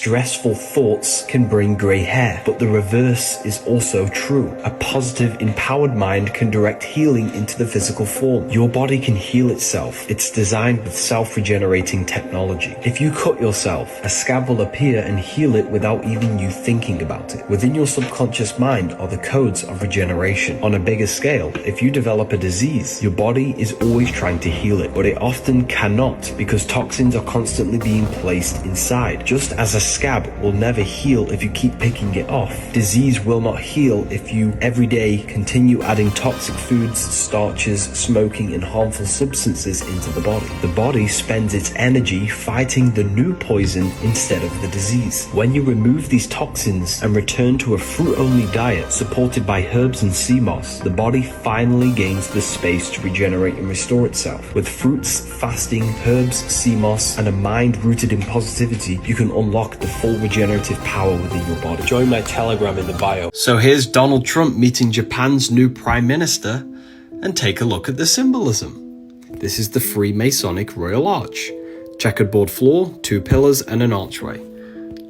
Stressful thoughts can bring grey hair, but the reverse is also true. A positive, empowered mind can direct healing into the physical form. Your body can heal itself. It's designed with self-regenerating technology. If you cut yourself, a scab will appear and heal it without even you thinking about it. Within your subconscious mind are the codes of regeneration. On a bigger scale, if you develop a disease, your body is always trying to heal it, but it often cannot because toxins are constantly being placed inside. Just as a scab will never heal if you keep picking it off, disease will not heal if you every day continue adding toxic foods, starches, smoking, and harmful substances into the body. The body spends its energy fighting the new poison instead of the disease. When you remove these toxins and return to a fruit-only diet supported by herbs and sea moss, the body finally gains the space to regenerate and restore itself. With fruits, fasting, herbs, sea moss, and a mind rooted in positivity, you can unlock the full regenerative power within your body. Join my Telegram in the bio. So here's Donald Trump meeting Japan's new Prime Minister, and take a look at the symbolism. This is the Freemasonic Royal Arch. Checkerboard floor, 2 pillars and an archway.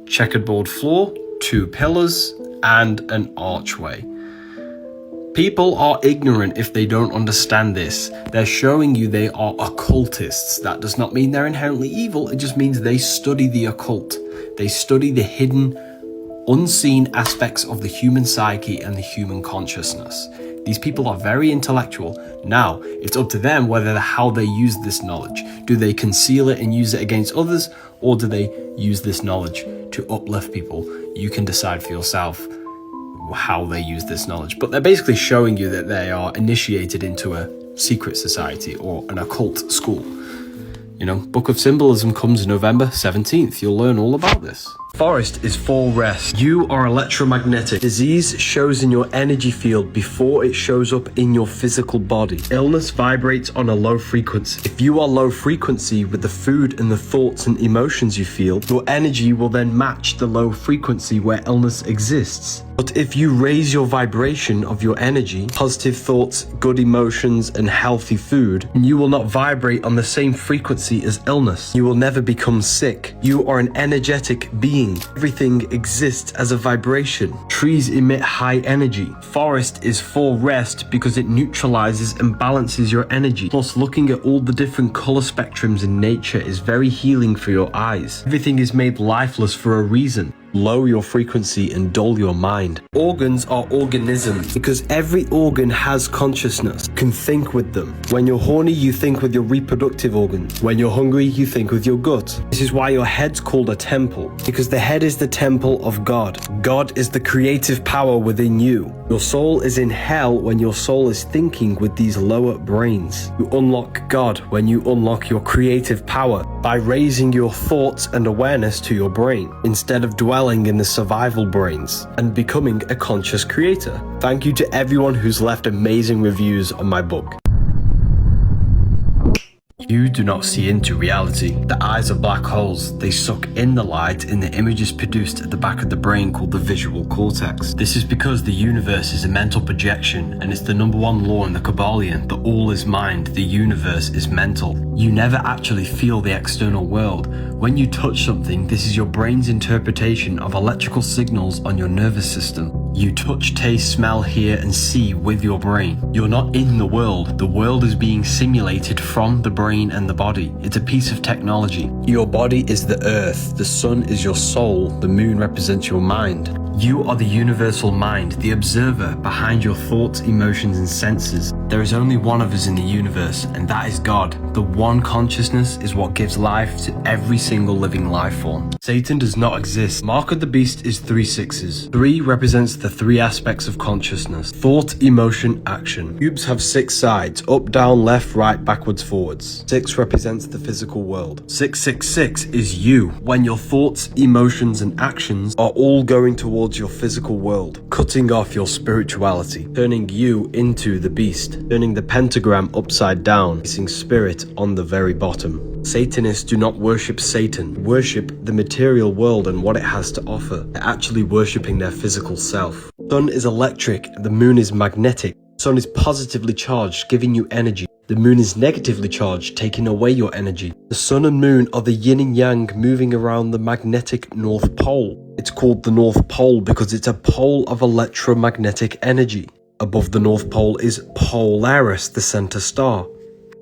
Checkerboard floor, 2 pillars and an archway. People are ignorant if they don't understand this. They're showing you they are occultists. That does not mean they're inherently evil. It just means they study the occult. They study the hidden, unseen aspects of the human psyche and the human consciousness. These people are very intellectual. Now, it's up to them how they use this knowledge. Do they conceal it and use it against others, or do they use this knowledge to uplift people? You can decide for yourself how they use this knowledge. But they're basically showing you that they are initiated into a secret society or an occult school. You know, Book of Symbolism comes November 17th. You'll learn all about this. Forest is for rest. You are electromagnetic. Disease shows in your energy field before it shows up in your physical body. Illness vibrates on a low frequency. If you are low frequency with the food and the thoughts and emotions you feel, your energy will then match the low frequency where illness exists. But if you raise your vibration of your energy, positive thoughts, good emotions, and healthy food, you will not vibrate on the same frequency as illness. You will never become sick. You are an energetic being. Everything exists as a vibration. Trees emit high energy. Forest is for rest because it neutralizes and balances your energy. Plus, looking at all the different color spectrums in nature is very healing for your eyes. Everything is made lifeless for a reason. Lower your frequency and dull your mind. Organs are organisms because every organ has consciousness, can think with them. When you're horny, you think with your reproductive organs. When you're hungry, you think with your gut. This is why your head's called a temple, because the head is the temple of God. God is the creative power within you. Your soul is in hell when your soul is thinking with these lower brains. You unlock God when you unlock your creative power by raising your thoughts and awareness to your brain instead of dwelling in the survival brains and becoming a conscious creator. Thank you to everyone who's left amazing reviews on my book. You do not see into reality. The eyes are black holes. They suck in the light and the images produced at the back of the brain called the visual cortex. This is because the universe is a mental projection, and it's the #1 law in the Kabbalion that all is mind, the universe is mental. You never actually feel the external world. When you touch something, this is your brain's interpretation of electrical signals on your nervous system. You touch, taste, smell, hear, and see with your brain. You're not in the world. The world is being simulated from the brain and the body. It's a piece of technology. Your body is the earth. The sun is your soul. The moon represents your mind. You are the universal mind, the observer behind your thoughts, emotions, and senses. There is only one of us in the universe, and that is God. The one consciousness is what gives life to every single living life form. Satan does not exist. Mark of the beast is 3 6s. 3 represents the 3 aspects of consciousness: thought, emotion, action. Cubes have 6 sides: up, down, left, right, backwards, forwards. 6 represents the physical world. 666 is you, when your thoughts, emotions, and actions are all going towards your physical world, cutting off your spirituality, turning you into the beast, turning the pentagram upside down, placing spirit on the very bottom. Satanists do not worship Satan, worship the material world and what it has to offer. They're actually worshipping their physical self. The sun is electric, the moon is magnetic. The sun is positively charged, giving you energy. The moon is negatively charged, taking away your energy. The sun and moon are the yin and yang moving around the magnetic North Pole. It's called the North Pole because it's a pole of electromagnetic energy. Above the North Pole is Polaris, the center star.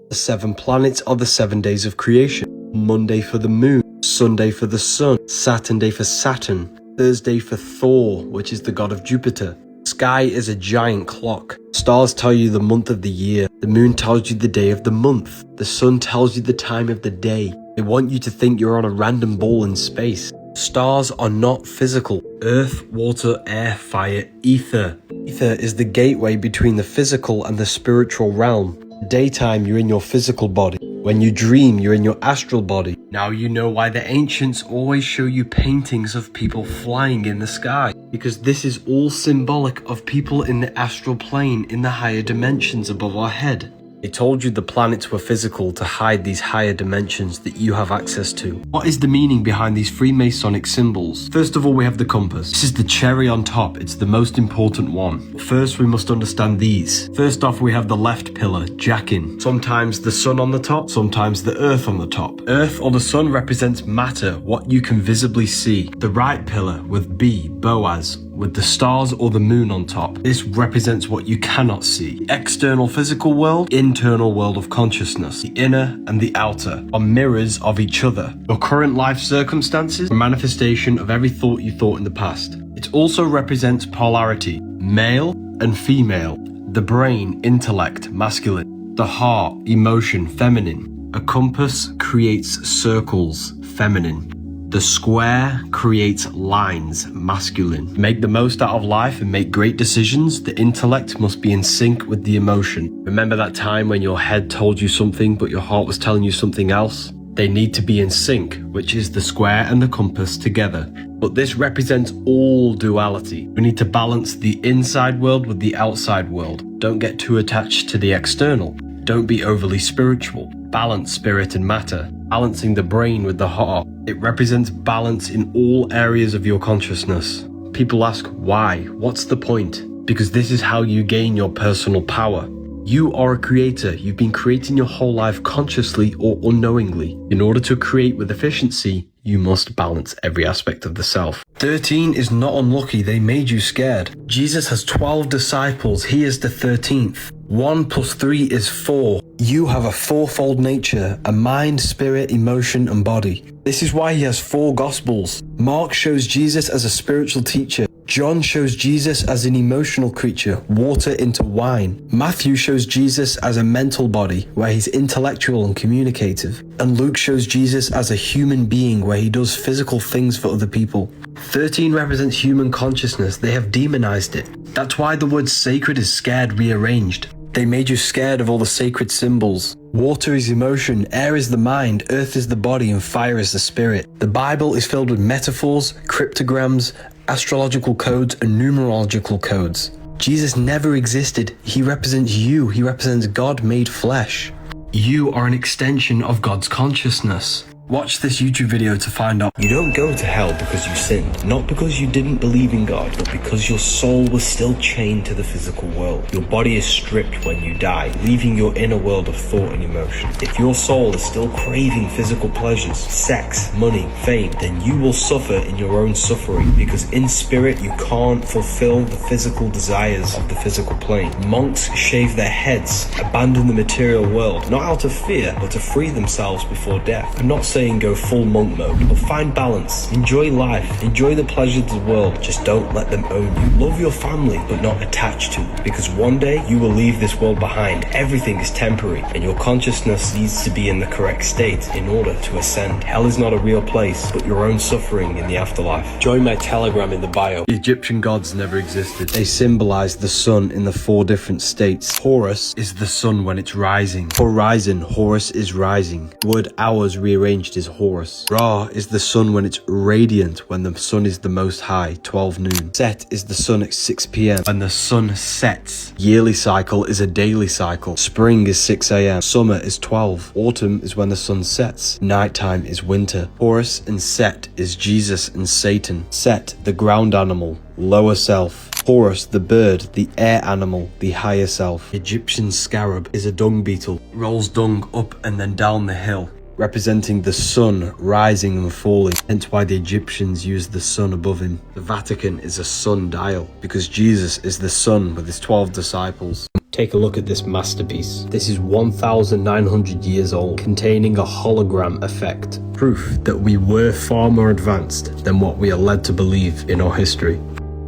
The 7 planets are the 7 days of creation. Monday for the moon, Sunday for the sun, Saturday for Saturn, Thursday for Thor, which is the god of Jupiter. Sky is a giant clock. Stars tell you the month of the year. The moon tells you the day of the month. The sun tells you the time of the day. They want you to think you're on a random ball in space. Stars are not physical. Earth, water, air, fire, ether. Ether is the gateway between the physical and the spiritual realm. Daytime, you're in your physical body. When you dream, you're in your astral body. Now you know why the ancients always show you paintings of people flying in the sky. Because this is all symbolic of people in the astral plane, in the higher dimensions above our head. They told you the planets were physical to hide these higher dimensions that you have access to. What is the meaning behind these Freemasonic symbols? First of all, we have the compass. This is the cherry on top. It's the most important one. First, we must understand these. First off, we have the left pillar, jacking. Sometimes the sun on the top, sometimes the earth on the top. Earth or the sun represents matter, what you can visibly see. The right pillar with B, Boaz, with the stars or the moon on top. This represents what you cannot see. External physical world, internal world of consciousness. The inner and the outer are mirrors of each other. Your current life circumstances are a manifestation of every thought you thought in the past. It also represents polarity, male and female. The brain, intellect, masculine. The heart, emotion, feminine. A compass creates circles, feminine. The square creates lines, masculine. Make the most out of life and make great decisions. The intellect must be in sync with the emotion. Remember that time when your head told you something but your heart was telling you something else? They need to be in sync, which is the square and the compass together. But this represents all duality. We need to balance the inside world with the outside world. Don't get too attached to the external. Don't be overly spiritual. Balance spirit and matter. Balancing the brain with the heart. It represents balance in all areas of your consciousness. People ask why? What's the point? Because this is how you gain your personal power. You are a creator. You've been creating your whole life consciously or unknowingly. In order to create with efficiency, you must balance every aspect of the self. 13 is not unlucky. They made you scared. Jesus has 12 disciples. He is the 13th. 1 plus 3 is 4. You have a fourfold nature, a mind, spirit, emotion, and body. This is why he has 4 gospels. Mark shows Jesus as a spiritual teacher. John shows Jesus as an emotional creature, water into wine. Matthew shows Jesus as a mental body, where he's intellectual and communicative. And Luke shows Jesus as a human being, where he does physical things for other people. 13 represents human consciousness. They have demonized it. That's why the word sacred is scared rearranged. They made you scared of all the sacred symbols. Water is emotion, air is the mind, earth is the body, and fire is the spirit. The Bible is filled with metaphors, cryptograms, astrological codes, and numerological codes. Jesus never existed. He represents you. He represents God made flesh. You are an extension of God's consciousness. Watch this YouTube video to find out. You don't go to hell because you sinned, not because you didn't believe in God, but because your soul was still chained to the physical world. Your body is stripped when you die, leaving your inner world of thought and emotion. If your soul is still craving physical pleasures, sex, money, fame, then you will suffer in your own suffering, because in spirit you can't fulfill the physical desires of the physical plane. Monks shave their heads, abandon the material world, not out of fear, but to free themselves before death. I'm not saying go full monk mode, but find balance. Enjoy life. Enjoy the pleasures of the world. Just don't let them own you. Love your family, but not attached to it, because one day you will leave this world behind. Everything is temporary, and your consciousness needs to be in the correct state in order to ascend. Hell is not a real place, but your own suffering in the afterlife. Join my Telegram in the bio. The Egyptian gods never existed. They symbolize the sun in the 4 different states. Horus is the sun when it's rising. For rising, Horus is rising. The word hours rearranged changed is Horus. Ra is the sun when it's radiant, when the sun is the most high, 12 noon. Set is the sun at 6 p.m. when the sun sets. Yearly cycle is a daily cycle. Spring is 6 a.m. Summer is 12. Autumn is when the sun sets. Nighttime is winter. Horus and Set is Jesus and Satan. Set, the ground animal, lower self. Horus, the bird, the air animal, the higher self. Egyptian scarab is a dung beetle. Rolls dung up and then down the hill, representing the sun rising and falling, hence why the Egyptians used the sun above him. The Vatican is a sun dial, because Jesus is the sun with his 12 disciples. Take a look at this masterpiece. This is 1,900 years old, containing a hologram effect, proof that we were far more advanced than what we are led to believe in our history.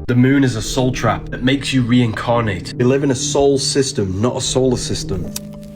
The moon is a soul trap that makes you reincarnate. We live in a soul system, not a solar system.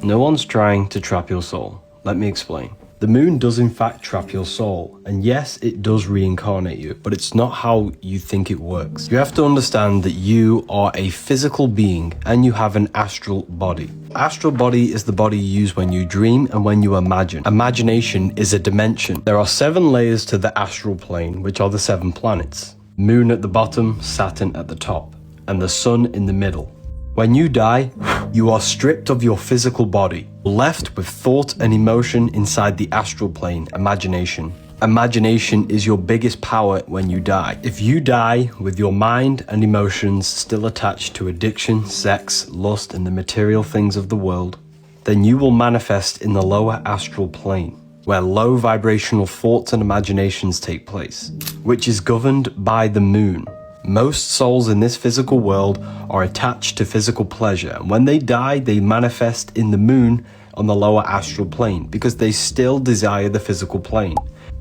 No one's trying to trap your soul. Let me explain. The moon does in fact trap your soul, and yes, it does reincarnate you, but it's not how you think it works. You have to understand that you are a physical being and you have an astral body. Astral body is the body you use when you dream and when you imagine. Imagination is a dimension. There are 7 layers to the astral plane, which are the 7 planets. Moon at the bottom, Saturn at the top, and the sun in the middle. When you die, you are stripped of your physical body, left with thought and emotion inside the astral plane, imagination. Imagination is your biggest power when you die. If you die with your mind and emotions still attached to addiction, sex, lust, and the material things of the world, then you will manifest in the lower astral plane, where low vibrational thoughts and imaginations take place, which is governed by the moon. Most souls in this physical world are attached to physical pleasure, and when they die, they manifest in the moon on the lower astral plane because they still desire the physical plane.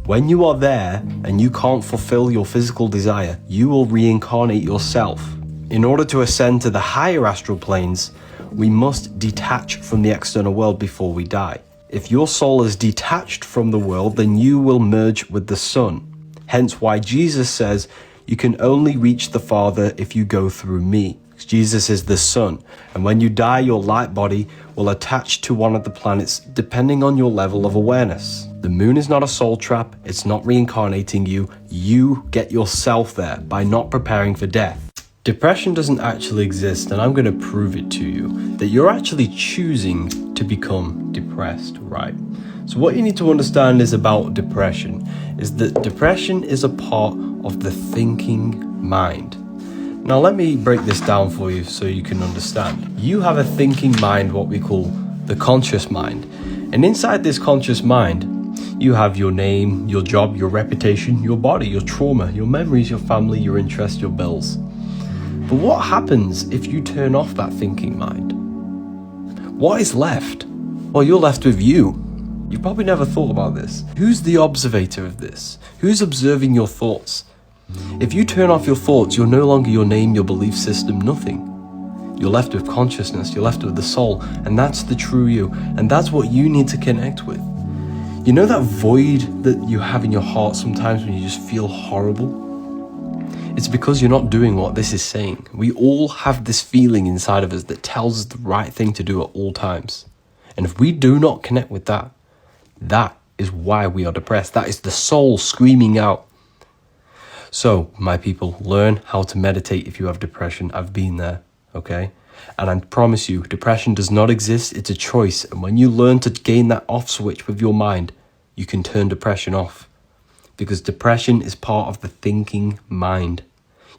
When you are there and you can't fulfill your physical desire, you will reincarnate yourself. In order to ascend to the higher astral planes, we must detach from the external world before we die. If your soul is detached from the world, then you will merge with the sun. Hence why Jesus says, you can only reach the Father if you go through me. Jesus is the sun, and when you die, your light body will attach to one of the planets depending on your level of awareness. The moon is not a soul trap, it's not reincarnating you. You get yourself there by not preparing for death. Depression doesn't actually exist, and I'm going to prove it to you, that you're actually choosing to become depressed, right? So what you need to understand is about depression, is that depression is a part of the thinking mind. Now let me break this down for you so you can understand. You have a thinking mind, what we call the conscious mind. And inside this conscious mind, you have your name, your job, your reputation, your body, your trauma, your memories, your family, your interests, your bills. But what happens if you turn off that thinking mind? What is left? Well, you're left with you. You've probably never thought about this. Who's the observator of this? Who's observing your thoughts? If you turn off your thoughts, you're no longer your name, your belief system, nothing. You're left with consciousness, you're left with the soul, and that's the true you, and that's what you need to connect with. You know that void that you have in your heart sometimes when you just feel horrible? It's because you're not doing what this is saying. We all have this feeling inside of us that tells us the right thing to do at all times. And if we do not connect with that, that is why we are depressed. That is the soul screaming out. So, my people, learn how to meditate if you have depression. I've been there, okay? And I promise you, depression does not exist. It's a choice. And when you learn to gain that off switch with your mind, you can turn depression off. Because depression is part of the thinking mind.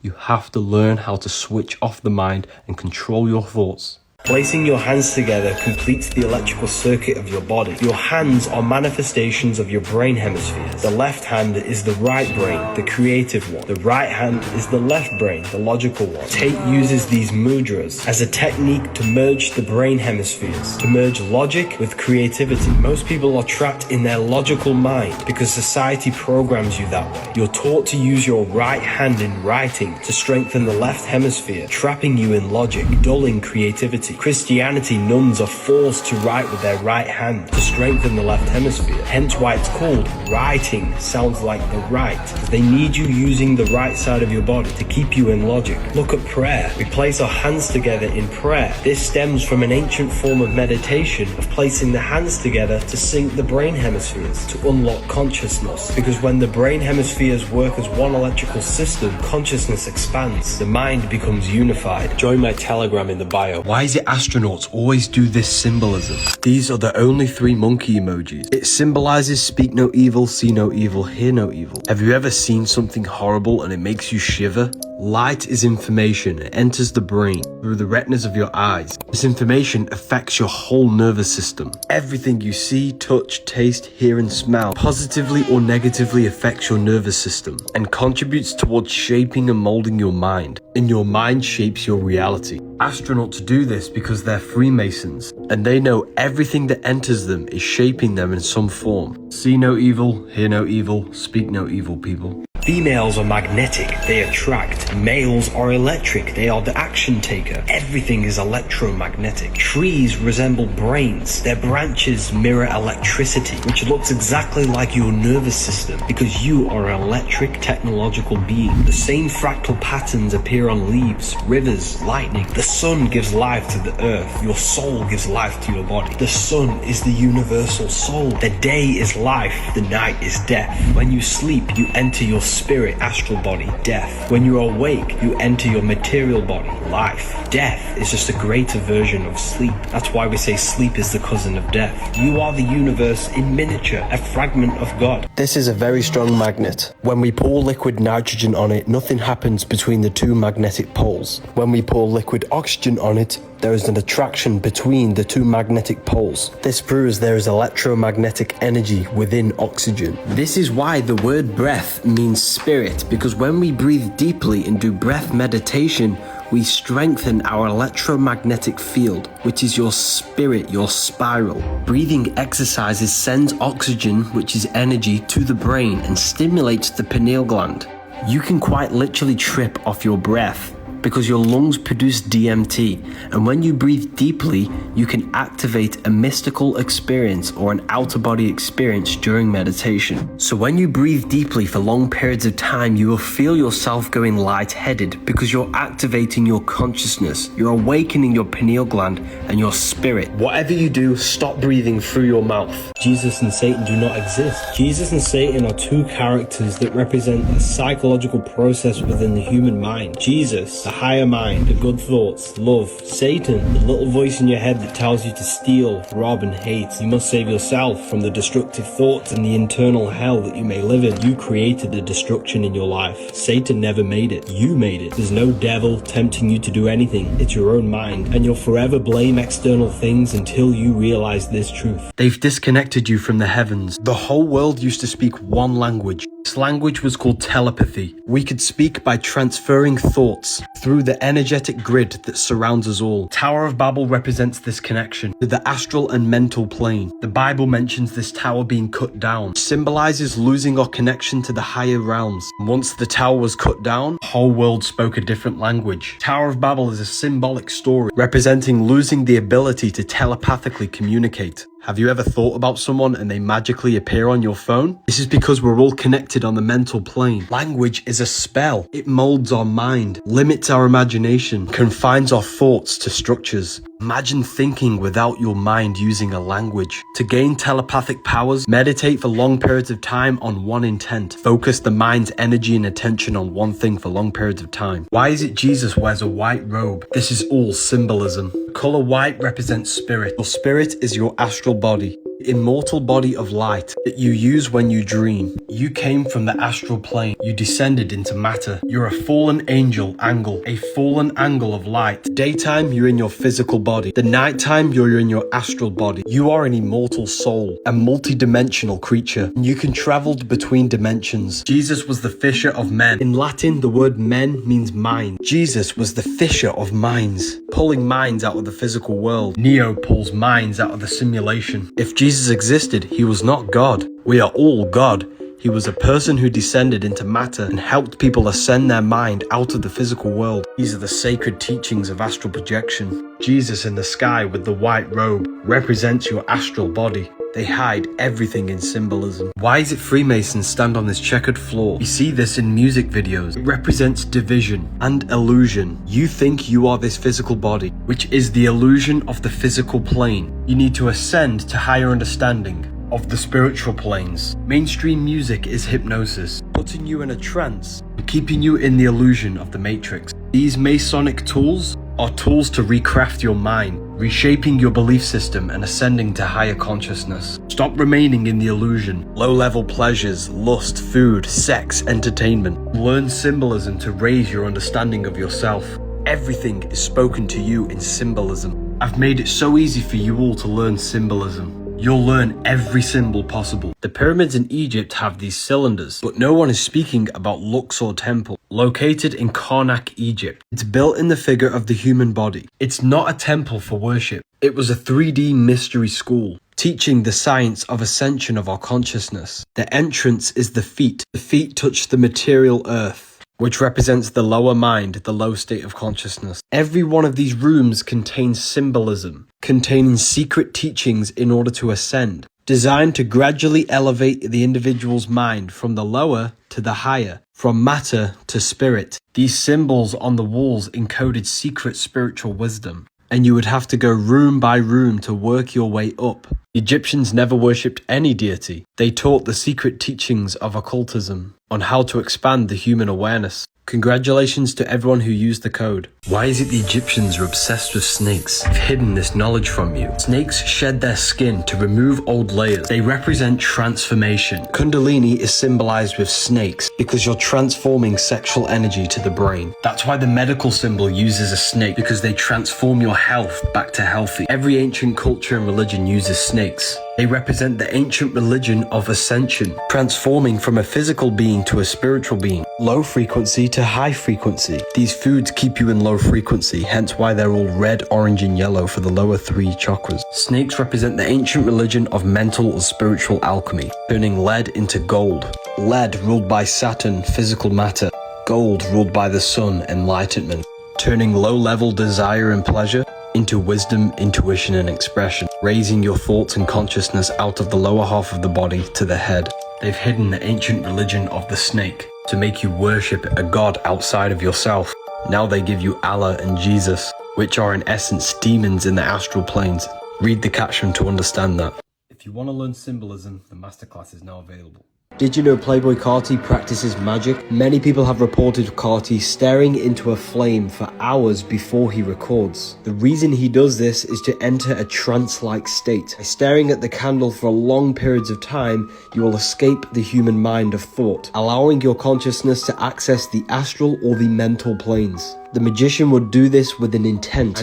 You have to learn how to switch off the mind and control your thoughts. Placing your hands together completes the electrical circuit of your body. Your hands are manifestations of your brain hemispheres. The left hand is the right brain, the creative one. The right hand is the left brain, the logical one. Tate uses these mudras as a technique to merge the brain hemispheres, to merge logic with creativity. Most people are trapped in their logical mind because society programs you that way. You're taught to use your right hand in writing to strengthen the left hemisphere, trapping you in logic, dulling creativity. majority. Christianity, nuns are forced to write with their right hand to strengthen the left hemisphere. Hence why it's called writing. Sounds like the right, because they need you using the right side of your body to keep you in logic. Look at prayer. We place our hands together in prayer. This stems from an ancient form of meditation of placing the hands together to sync the brain hemispheres to unlock consciousness. Because when the brain hemispheres work as one electrical system, consciousness expands. The mind becomes unified. Join my Telegram in the bio. Why is it astronauts always do this symbolism? These are the only 3 monkey emojis. It symbolizes speak no evil, see no evil, hear no evil. Have you ever seen something horrible and it makes you shiver? Light is information. It enters the brain through the retinas of your eyes. This information affects your whole nervous system. Everything you see, touch, taste, hear and smell positively or negatively affects your nervous system and contributes towards shaping and molding your mind. And your mind shapes your reality. Astronauts do this because they're Freemasons and they know everything that enters them is shaping them in some form. See no evil, hear no evil, speak no evil, people. Females are magnetic, they attract. Males are electric, they are the action taker. Everything is electromagnetic. Trees resemble brains. Their branches mirror electricity, which looks exactly like your nervous system because you are an electric technological being. The same fractal patterns appear on leaves, rivers, lightning. The sun gives life to the earth. Your soul gives life to your body. The sun is the universal soul. The day is life, the night is death. When you sleep, you enter your spirit, astral body, death. When you're awake, you enter your material body, life. Death is just a greater version of sleep. That's why we say sleep is the cousin of death. You are the universe in miniature, a fragment of God. This is a very strong magnet. When we pour liquid nitrogen on it, nothing happens between the 2 magnetic poles. When we pour liquid oxygen on it, there is an attraction between the 2 magnetic poles. This proves there is electromagnetic energy within oxygen. This is why the word breath means spirit, because when we breathe deeply and do breath meditation, we strengthen our electromagnetic field, which is your spirit, your spiral. Breathing exercises sends oxygen, which is energy, to the brain and stimulates the pineal gland. You can quite literally trip off your breath because your lungs produce DMT, and when you breathe deeply, you can activate a mystical experience or an out-of-body experience during meditation. So when you breathe deeply for long periods of time, you will feel yourself going lightheaded because you're activating your consciousness, you're awakening your pineal gland and your spirit. Whatever you do, stop breathing through your mouth. Jesus and Satan do not exist. Jesus and Satan are 2 characters that represent a psychological process within the human mind. Jesus, the higher mind, the good thoughts, love. Satan, the little voice in your head that tells you to steal, rob and hate. You must save yourself from the destructive thoughts and the internal hell that you may live in. You created the destruction in your life. Satan never made it. You made it. There's no devil tempting you to do anything. It's your own mind. And you'll forever blame external things until you realize this truth. They've disconnected you from the heavens. The whole world used to speak one language. This language was called telepathy. We could speak by transferring thoughts through the energetic grid that surrounds us all. Tower of Babel represents this connection to the astral and mental plane. The Bible mentions this tower being cut down, symbolizes losing our connection to the higher realms. Once the tower was cut down, the whole world spoke a different language. Tower of Babel is a symbolic story representing losing the ability to telepathically communicate. Have you ever thought about someone and they magically appear on your phone? This is because we're all connected on the mental plane. Language is a spell. It molds our mind, limits our imagination, confines our thoughts to structures. Imagine thinking without your mind using a language. To gain telepathic powers, meditate for long periods of time on one intent. Focus the mind's energy and attention on one thing for long periods of time. Why is it Jesus wears a white robe? This is all symbolism. The color white represents spirit. Your spirit is your astral body, immortal body of light that you use when you dream. You came from the astral plane. You descended into matter. You're a fallen angel angle, a fallen angle of light. Daytime, you're in your physical body. The nighttime, you're in your astral body. You are an immortal soul, a multi-dimensional creature. You can travel between dimensions. Jesus was the fisher of men. In Latin, the word men means mind. Jesus was the fisher of minds, pulling minds out of the physical world. Neo pulls minds out of the simulation. If Jesus existed, he was not God. We are all God. He was a person who descended into matter and helped people ascend their mind out of the physical world. These are the sacred teachings of astral projection. Jesus in the sky with the white robe represents your astral body. They hide everything in symbolism. Why is it Freemasons stand on this checkered floor? We see this in music videos. It represents division and illusion. You think you are this physical body, which is the illusion of the physical plane. You need to ascend to higher understanding of the spiritual planes. Mainstream music is hypnosis, putting you in a trance and keeping you in the illusion of the matrix. These Masonic tools are tools to recraft your mind, reshaping your belief system and ascending to higher consciousness. Stop remaining in the illusion. Low-level pleasures, lust, food, sex, entertainment. Learn symbolism to raise your understanding of yourself. Everything is spoken to you in symbolism. I've made it so easy for you all to learn symbolism. You'll learn every symbol possible. The pyramids in Egypt have these cylinders, but no one is speaking about Luxor Temple, located in Karnak, Egypt. It's built in the figure of the human body. It's not a temple for worship. It was a 3D mystery school, teaching the science of ascension of our consciousness. The entrance is the feet. The feet touch the material earth, which represents the lower mind, the low state of consciousness. Every one of these rooms contains symbolism, containing secret teachings in order to ascend, designed to gradually elevate the individual's mind from the lower to the higher, from matter to spirit. These symbols on the walls encoded secret spiritual wisdom, and you would have to go room by room to work your way up. The Egyptians never worshipped any deity. They taught the secret teachings of occultism on how to expand the human awareness. Congratulations to everyone who used the code. Why is it the Egyptians are obsessed with snakes? They've hidden this knowledge from you. Snakes shed their skin to remove old layers. They represent transformation. Kundalini is symbolized with snakes because you're transforming sexual energy to the brain. That's why the medical symbol uses a snake, because they transform your health back to healthy. Every ancient culture and religion uses snakes. They represent the ancient religion of ascension, transforming from a physical being to a spiritual being, low frequency to high frequency. These foods keep you in low frequency, hence why they're all red, orange, and yellow for the lower three chakras. Snakes represent the ancient religion of mental or spiritual alchemy, turning lead into gold. Lead ruled by Saturn, physical matter. Gold ruled by the sun, enlightenment. Turning low-level desire and pleasure into wisdom, intuition, and expression, raising your thoughts and consciousness out of the lower half of the body to the head. They've hidden the ancient religion of the snake to make you worship a god outside of yourself. Now they give you Allah and Jesus, which are in essence demons in the astral planes. Read the caption to understand that. If you want to learn symbolism, the masterclass is now available. Did you know Playboy Carti practices magic? Many people have reported Carti staring into a flame for hours before he records. The reason he does this is to enter a trance-like state. By staring at the candle for long periods of time, you will escape the human mind of thought, allowing your consciousness to access the astral or the mental planes. The magician would do this with an intent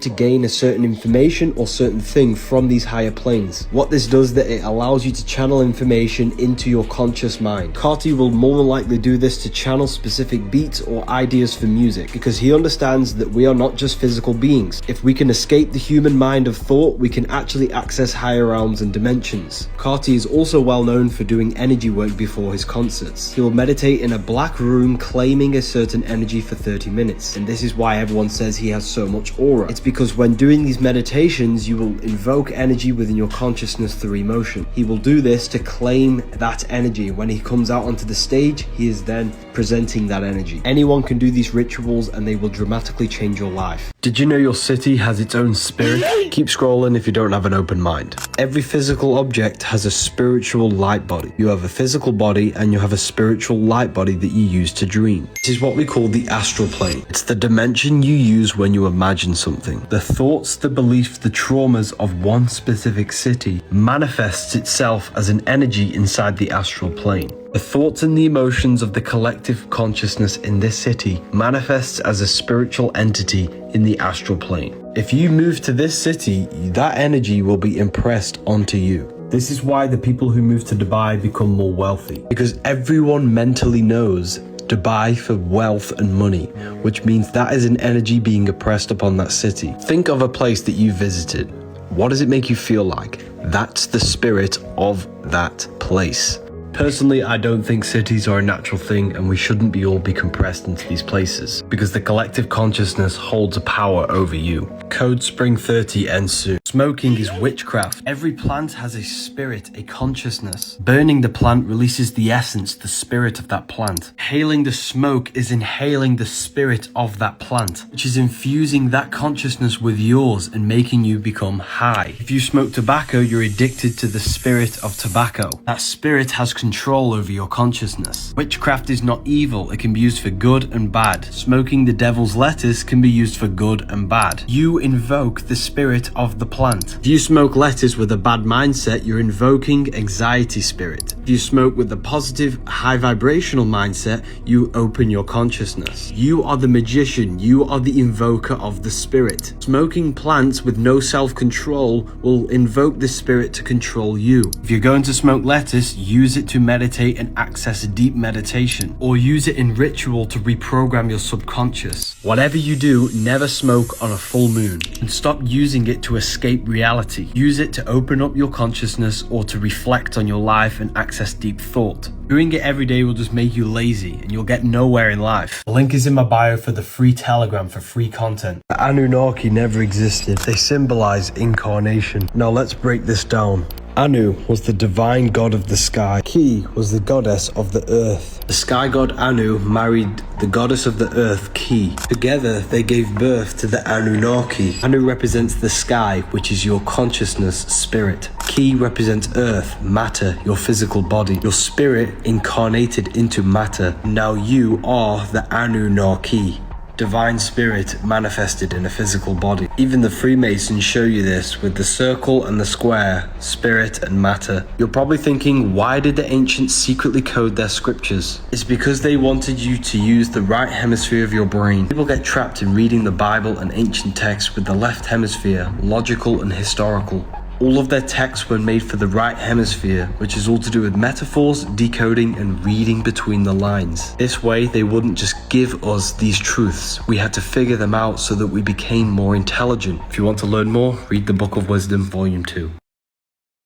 to gain a certain information or certain thing from these higher planes. What this does is that it allows you to channel information into your conscious mind. Carti will more than likely do this to channel specific beats or ideas for music, because he understands that we are not just physical beings. If we can escape the human mind of thought, we can actually access higher realms and dimensions. Carti is also well known for doing energy work before his concerts. He will meditate in a black room claiming a certain energy for 30 minutes. And this is why everyone says he has so much aura. It's because when doing these meditations, you will invoke energy within your consciousness through emotion. He will do this to claim that energy. When he comes out onto the stage, he is then presenting that energy. Anyone can do these rituals and they will dramatically change your life. Did you know your city has its own spirit? Keep scrolling if you don't have an open mind. Every physical object has a spiritual light body. You have a physical body and you have a spiritual light body that you use to dream. This is what we call the astral plane. It's the dimension you use when you imagine something. The thoughts, the beliefs, the traumas of one specific city manifests itself as an energy inside the astral plane. The thoughts and the emotions of the collective consciousness in this city manifests as a spiritual entity in the astral plane. If you move to this city, that energy will be impressed onto you. This is why the people who move to Dubai become more wealthy, because everyone mentally knows Dubai for wealth and money, which means that is an energy being impressed upon that city. Think of a place that you visited. What does it make you feel like? That's the spirit of that place. Personally, I don't think cities are a natural thing and we shouldn't be compressed into these places because the collective consciousness holds a power over you. Code Spring 30 ends soon. Smoking is witchcraft. Every plant has a spirit, a consciousness. Burning the plant releases the essence, the spirit of that plant. Inhaling the smoke is inhaling the spirit of that plant, which is infusing that consciousness with yours and making you become high. If you smoke tobacco, you're addicted to the spirit of tobacco. That spirit has control over your consciousness. Witchcraft is not evil. It can be used for good and bad. Smoking the devil's lettuce can be used for good and bad. You invoke the spirit of the plant. If you smoke lettuce with a bad mindset, you're invoking anxiety spirit. If you smoke with a positive, high vibrational mindset, you open your consciousness. You are the magician. You are the invoker of the spirit. Smoking plants with no self-control will invoke the spirit to control you. If you're going to smoke lettuce, use it to meditate and access deep meditation, or use it in ritual to reprogram your subconscious. Whatever you do, never smoke on a full moon, and stop using it to escape reality. Use it to open up your consciousness or to reflect on your life and access deep thought. Doing it every day will just make you lazy and you'll get nowhere in life. The link is in my bio for the free Telegram for free content. The Anunnaki never existed. They symbolize incarnation. Now let's break this down. Anu was the divine god of the sky. Ki was the goddess of the earth. The sky god Anu married the goddess of the earth, Ki. Together, they gave birth to the Anunnaki. Anu represents the sky, which is your consciousness, spirit. Ki represents earth, matter, your physical body. Your spirit incarnated into matter. Now you are the Anunnaki. Divine spirit manifested in a physical body. Even the Freemasons show you this with the circle and the square, spirit and matter. You're probably thinking, why did the ancients secretly code their scriptures? It's because they wanted you to use the right hemisphere of your brain. People get trapped in reading the Bible and ancient texts with the left hemisphere, logical and historical. All of their texts were made for the right hemisphere, which is all to do with metaphors, decoding, and reading between the lines. This way, they wouldn't just give us these truths. We had to figure them out so that we became more intelligent. If you want to learn more, read the Book of Wisdom, Volume 2.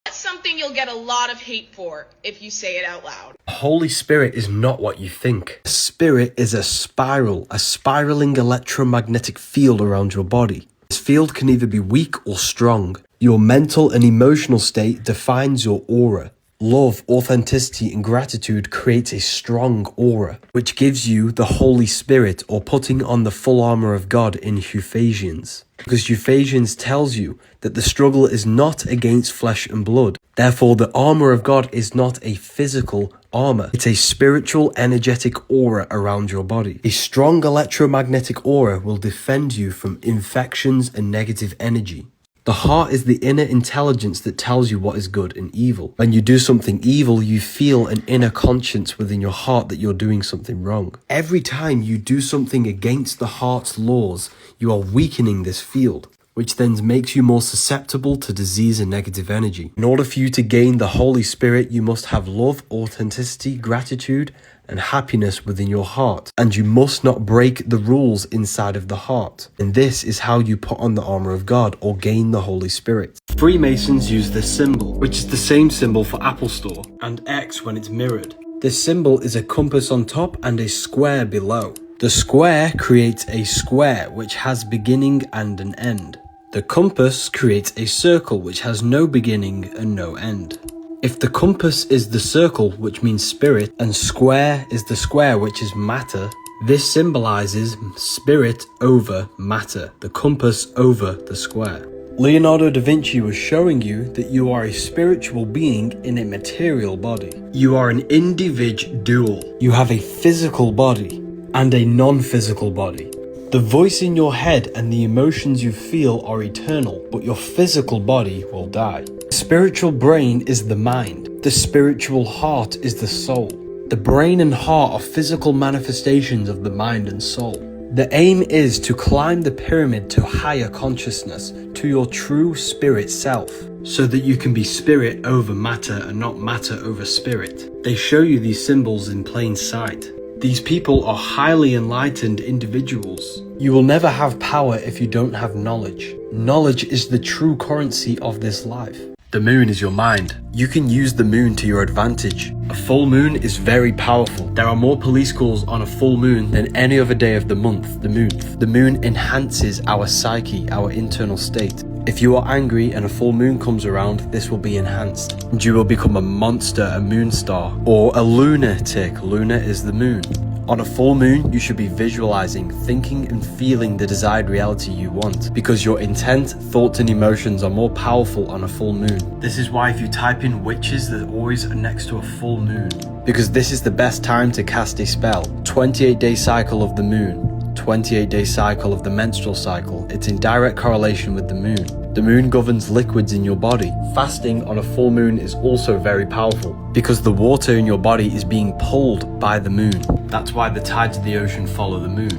That's something you'll get a lot of hate for if you say it out loud. Holy Spirit is not what you think. Spirit is a spiral, a spiraling electromagnetic field around your body. This field can either be weak or strong. Your mental and emotional state defines your aura. Love, authenticity, and gratitude creates a strong aura, which gives you the Holy Spirit, or putting on the full armor of God in Ephesians. Because Ephesians tells you that the struggle is not against flesh and blood. Therefore, the armor of God is not a physical armor. It's a spiritual, energetic aura around your body. A strong electromagnetic aura will defend you from infections and negative energy. The heart is the inner intelligence that tells you what is good and evil. When you do something evil, you feel an inner conscience within your heart that you're doing something wrong. Every time you do something against the heart's laws, you are weakening this field, which then makes you more susceptible to disease and negative energy. In order for you to gain the Holy Spirit, you must have love, authenticity, gratitude, and happiness within your heart. And you must not break the rules inside of the heart. And this is how you put on the armor of God or gain the Holy Spirit. Freemasons use this symbol, which is the same symbol for Apple Store, and X when it's mirrored. This symbol is a compass on top and a square below. The square creates a square which has beginning and an end. The compass creates a circle which has no beginning and no end. If the compass is the circle, which means spirit, and square is the square, which is matter, this symbolizes spirit over matter, the compass over the square. Leonardo da Vinci was showing you that you are a spiritual being in a material body. You are an individual. You have a physical body and a non-physical body. The voice in your head and the emotions you feel are eternal, but your physical body will die. The spiritual brain is the mind. The spiritual heart is the soul. The brain and heart are physical manifestations of the mind and soul. The aim is to climb the pyramid to higher consciousness, to your true spirit self, so that you can be spirit over matter and not matter over spirit. They show you these symbols in plain sight. These people are highly enlightened individuals. You will never have power if you don't have knowledge. Knowledge is the true currency of this life. The moon is your mind. You can use the moon to your advantage. A full moon is very powerful. There are more police calls on a full moon than any other day of the month, the moon. The moon enhances our psyche, our internal state. If you are angry and a full moon comes around, this will be enhanced. And you will become a monster, a moon star, or a lunatic. Luna is the moon. On a full moon, you should be visualizing, thinking and feeling the desired reality you want, because your intent, thoughts and emotions are more powerful on a full moon. This is why if you type in witches, they're always next to a full moon, because this is the best time to cast a spell. 28-day cycle of the moon, 28-day cycle of the menstrual cycle. It's in direct correlation with the moon. The moon governs liquids in your body. Fasting on a full moon is also very powerful because the water in your body is being pulled by the moon. That's why the tides of the ocean follow the moon.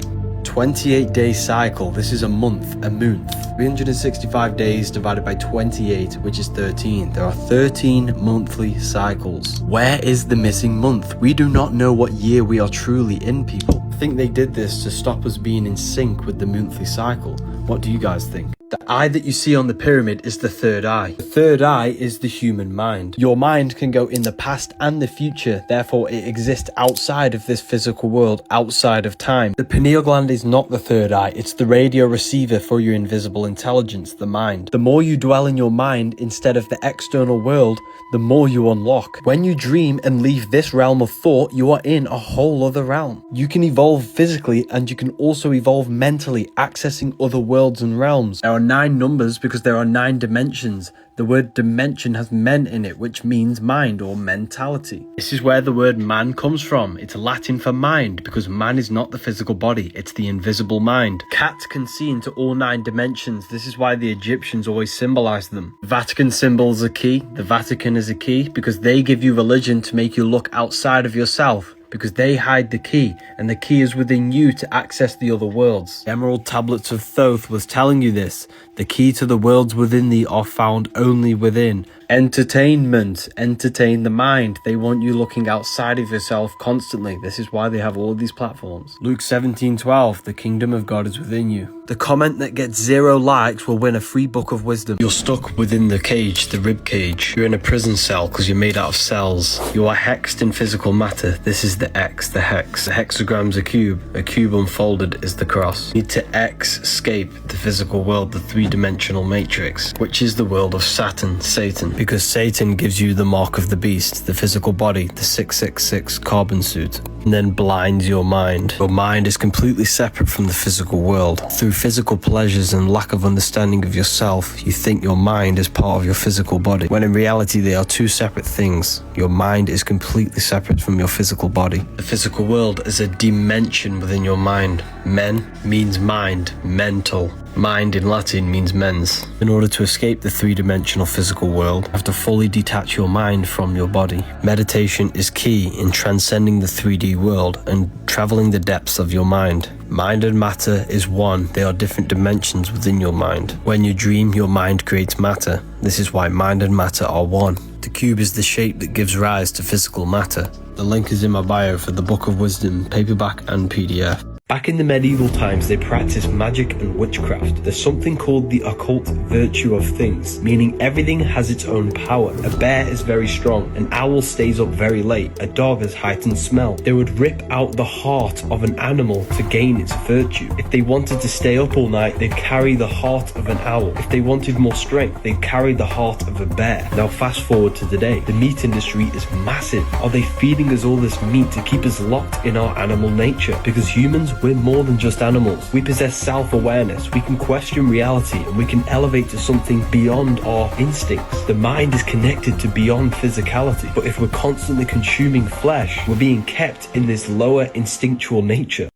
28-day cycle, this is a month, a month. 365 days divided by 28, which is 13. There are 13 monthly cycles. Where is the missing month? We do not know what year we are truly in, people. I think they did this to stop us being in sync with the monthly cycle. What do you guys think? The eye that you see on the pyramid is the third eye. The third eye is the human mind. Your mind can go in the past and the future, therefore it exists outside of this physical world, outside of time. The pineal gland is not the third eye, it's the radio receiver for your invisible intelligence, the mind. The more you dwell in your mind instead of the external world, the more you unlock. When you dream and leave this realm of thought, you are in a whole other realm. You can evolve physically and you can also evolve mentally, accessing other worlds and realms. There are 9 numbers because there are 9 dimensions. The word dimension has men in it, which means mind or mentality. This is where the word man comes from. It's Latin for mind because man is not the physical body, it's the invisible mind. Cats can see into all 9 dimensions. This is why the Egyptians always symbolize them. Vatican symbols are key. The Vatican is a key because they give you religion to make you look outside of yourself, because they hide the key, and the key is within you to access the other worlds. The Emerald Tablets of Thoth was telling you this. The key to the worlds within thee are found only within. Entertainment. Entertain the mind. They want you looking outside of yourself constantly. This is why they have all of these platforms. Luke 17:12, the kingdom of God is within you. The comment that gets 0 likes will win a free book of wisdom. You're stuck within the cage, the rib cage. You're in a prison cell because you're made out of cells. You are hexed in physical matter. This is the X, the hex. The hexagram's a cube. A cube unfolded is the cross. You need to escape the physical world, the 3-dimensional matrix, which is the world of Satan, because Satan gives you the mark of the beast, the physical body, the 666 carbon suit, and then blinds your mind. Your mind is completely separate from the physical world. Through physical pleasures and lack of understanding of yourself, you think your mind is part of your physical body, when in reality they are 2 separate things. Your mind is completely separate from your physical body. The physical world is a dimension within your mind. Men means mind, mental. Mind in Latin means mens. In order to escape the 3-dimensional physical world, you have to fully detach your mind from your body. Meditation is key in transcending the 3D world and traveling the depths of your mind. Mind and matter is one. They are different dimensions within your mind. When you dream, your mind creates matter. This is why mind and matter are one. The cube is the shape that gives rise to physical matter. The link is in my bio for the Book of Wisdom, paperback and PDF. Back in the medieval times, they practiced magic and witchcraft. There's something called the occult virtue of things, meaning everything has its own power. A bear is very strong, an owl stays up very late, a dog has heightened smell. They would rip out the heart of an animal to gain its virtue. If they wanted to stay up all night, they'd carry the heart of an owl. If they wanted more strength, they'd carry the heart of a bear. Now fast forward to today, the meat industry is massive. Are they feeding us all this meat to keep us locked in our animal nature? Because humans, we're more than just animals. We possess self-awareness, we can question reality, and we can elevate to something beyond our instincts. The mind is connected to beyond physicality, but if we're constantly consuming flesh, we're being kept in this lower instinctual nature.